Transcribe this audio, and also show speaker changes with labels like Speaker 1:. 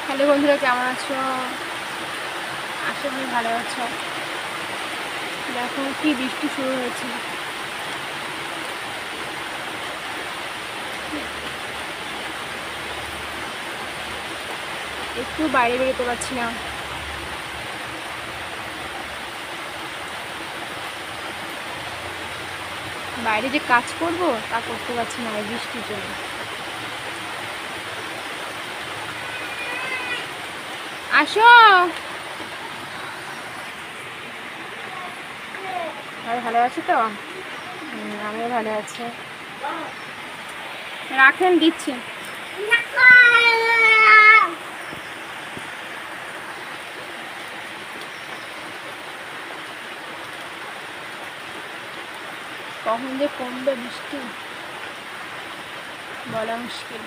Speaker 1: Hello বন্ধুরা, কেমন আছো? আশা করি ভালো আছো। দেখো কি বৃষ্টি শুরু হয়েছে। একটু বাইরে বেরোতে পারছি না। বাইরে যে কাজ করব তা করতে পারছি না এই বৃষ্টির জন্য। আসো। আর ভালো আছো তো? আমিও ভালো আছি। রাখেন, দিচ্ছি। কখন যে কমবে বৃষ্টি বলা মুশকিল।